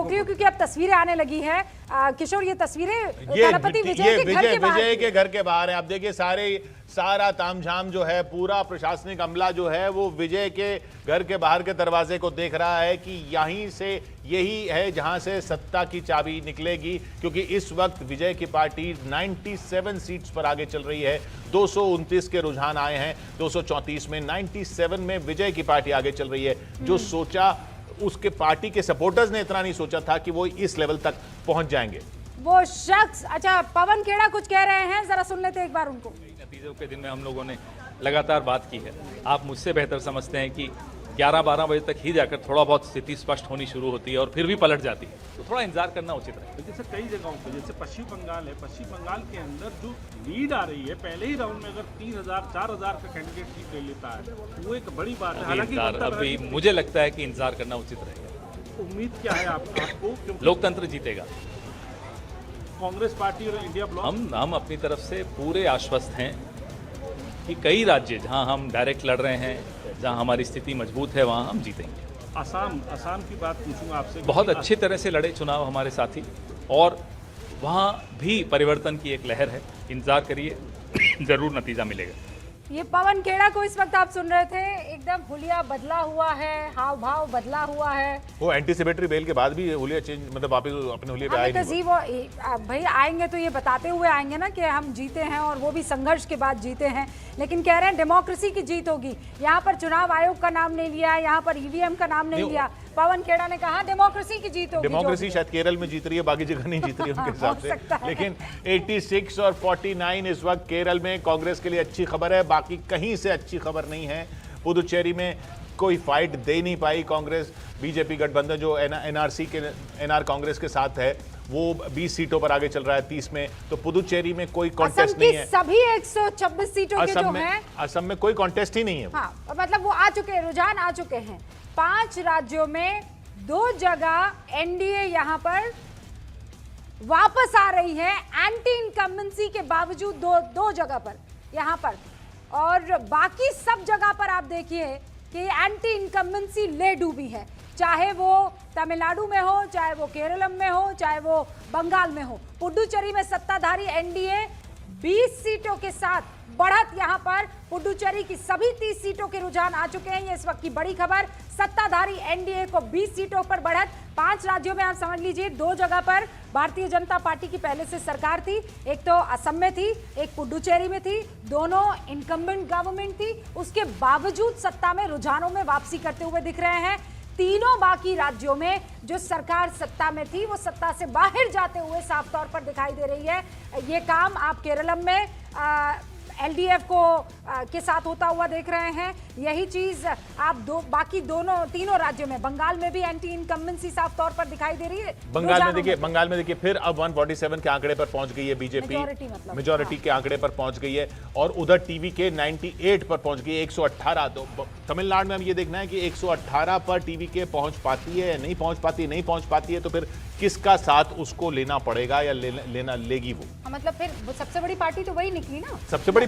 रोक रही हूँ क्योंकि अब तस्वीरें आने लगी हैं। किशोर, ये तस्वीरें थानापति विजय के घर के बाहर है। आप देखिए सारा तामझाम जो है, पूरा प्रशासनिक अमला जो है वो विजय के घर के बाहर के दरवाजे को देख रहा है कि यहीं से, यही है जहां से सत्ता की चाबी निकलेगी, क्योंकि इस वक्त विजय की पार्टी 97 सीट्स पर आगे चल रही है। 229 के रुझान आए हैं, 234 में, 97 में विजय की पार्टी आगे चल रही है। जो सोचा, उसके पार्टी के सपोर्टर्स ने इतना नहीं सोचा था कि वो इस लेवल तक पहुंच जाएंगे। वो शख्स, अच्छा पवन खेड़ा कुछ कह रहे हैं, जरा सुन लेते एक बार उनको। नतीजों के दिन में हम लोगों ने लगातार बात की है। आप मुझसे बेहतर समझते हैं कि 11-12 बजे तक ही जाकर थोड़ा बहुत स्थिति स्पष्ट होनी शुरू होती है और फिर भी पलट जाती है, तो थोड़ा इंतजार करना उचित है। जैसे कई जगहों पे, जैसे पश्चिम बंगाल है, पश्चिम बंगाल के अंदर जो लीड आ रही है, पहले ही राउंड में अगर 3000-4000 का कैंडिडेट लीड ले लेता है, वो एक बड़ी बात है। हालांकि अभी मुझे लगता है कि इंतजार करना उचित रहेगा। उम्मीद क्या है आपको? लोकतंत्र जीतेगा। कांग्रेस पार्टी और इंडिया ब्लॉक, हम अपनी तरफ से पूरे आश्वस्त हैं कि कई राज्य जहां हम डायरेक्ट लड़ रहे हैं, जहां हमारी स्थिति मजबूत है, वहां हम जीतेंगे। असम की बात पूछूंगा आपसे। बहुत अच्छी तरह से लड़े चुनाव हमारे साथी, और वहां भी परिवर्तन की एक लहर है। इंतजार करिए, जरूर नतीजा मिलेगा। ये पवन खेड़ा को इस वक्त आप सुन रहे थे, एकदम हुलिया बदला हुआ है, हाव भाव बदला हुआ है। वो एंटीसिपेटरी बेल के बाद भी हुलिया चेंज, मतलब वापस अपने हुलिया पे आए नहीं। वो भाई आएंगे तो ये बताते हुए आएंगे ना कि हम जीते हैं, और वो भी संघर्ष के बाद जीते हैं। लेकिन कह रहे हैं डेमोक्रेसी की जीत होगी। यहाँ पर चुनाव आयोग का नाम नहीं लिया, यहाँ पर ईवीएम का नाम नहीं लिया। पवन खेड़ा ने कहा डेमोक्रेसी की जीत होगी। डेमोक्रेसी शायद केरल में जीत रही है, बाकी जगह नहीं जीत रही उनके हिसाब से। लेकिन 86 और 49 इस वक्त केरल में कांग्रेस के लिए अच्छी खबर है, बाकी कहीं से अच्छी खबर नहीं है। पुदुचेरी में कोई फाइट दे नहीं पाई कांग्रेस। बीजेपी गठबंधन जो एनआर कांग्रेस के साथ है, वो 20 सीटों पर आगे चल रहा है, 30 में। तो पुदुचेरी में कोई कॉन्टेस्ट नहीं है। सभी 126 सीटों के जो हैं, असम में कोई कॉन्टेस्ट ही नहीं है। हाँ, मतलब वो आ चुके हैं, रुझान आ चुके हैं। 5 राज्यों में 2 जगह एनडीए यहां पर वापस आ रही है, एंटी इनकम्बेंसी के बावजूद 2 जगह पर यहां पर। और बाकी सब जगह पर आप देखिए कि एंटी इनकम्बेंसी ले डूबी है, चाहे वो तमिलनाडु में हो, चाहे वो केरल में हो, चाहे वो बंगाल में हो। पुडुचेरी में सत्ताधारी एनडीए 20 सीटों के साथ बढ़त, यहां पर पुडुचेरी की सभी 30 सीटों के रुझान आ चुके हैं। ये इस वक्त की बड़ी खबर, सत्ताधारी एनडीए को 20 सीटों पर बढ़त। 5 राज्यों में आप समझ लीजिए, 2 जगह पर भारतीय जनता पार्टी की पहले से सरकार थी। एक तो असम में थी, एक पुडुचेरी में थी, दोनों इनकम्बेंट गवर्नमेंट थी। उसके बावजूद सत्ता में रुझानों में वापसी करते हुए दिख रहे हैं। तीनों बाकी राज्यों में जो सरकार सत्ता में थी, वो सत्ता से बाहर जाते हुए साफ तौर पर दिखाई दे रही है। ये काम आप केरलम में एलडीएफ को के साथ होता हुआ देख रहे हैं। यही चीज आप बाकी तीनों राज्यों में, बंगाल में भी एंटी इनकम्बेंसी साफ तौर पर दिखाई दे रही है। बंगाल में देखिए फिर अब 147 के आंकड़े पर पहुंच गई है बीजेपी, मेजॉरिटी के आंकड़े पर पहुंच गई है। और उधर टीवी के 98 पर पहुंच गई है, 118। तो तमिलनाडु में हम ये देखना है कि 118 पर टीवी के पहुंच पाती है या नहीं पहुंच पाती है, तो फिर किसका साथ उसको लेना पड़ेगा या लेना लेगी वो। मतलब फिर सबसे बड़ी पार्टी तो वही निकली ना, सबसे बड़ी